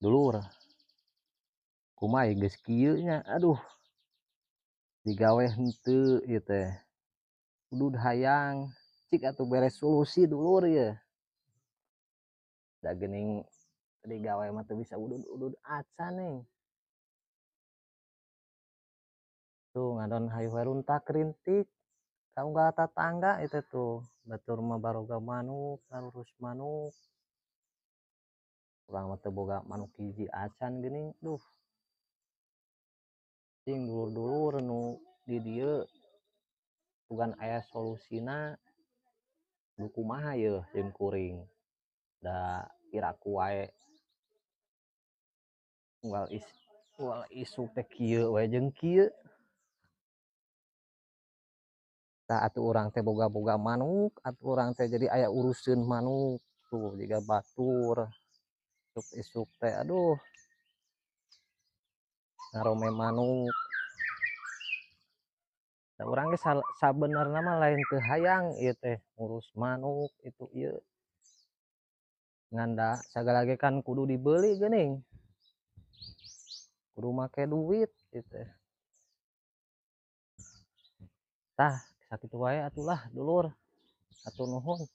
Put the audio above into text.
Dulur, kumaha geus kieu nya, aduh digawe henteu ieu teh, kudu hayang cik atuh beres solusi dulur ieu. Da geuning digawe mah teu bisa udud-udud acan nih. Tuh ngadon hayu runtak rintik ka unggal tatangga itu tuh, batur mah baroga manuk, ngarurus manuk. Urang mah teu boga manuk hiji acan geuning, duh. Cing dulur-dulur nu di dieu bukan aya solusina, duh kumaha yeuh jeung kuring. Da piraku wae unggal isuk teh kieu we jeung kieu. Tah atuh urang teh boga-boga manuk, atuh urang teh jadi aya uruseun manuk tuh jiga batur. Isuk-isuk teh aduh ngarome manuk. Da urang ge sabenerna mah lain teu hayang ieu teh ngurus manuk itu ieu. Ngan da sagala ge kan kudu dibeuli geuning. Kudu make duit ieu teh. Tah sakitu wae atuh lah dulur. Hatur nuhun.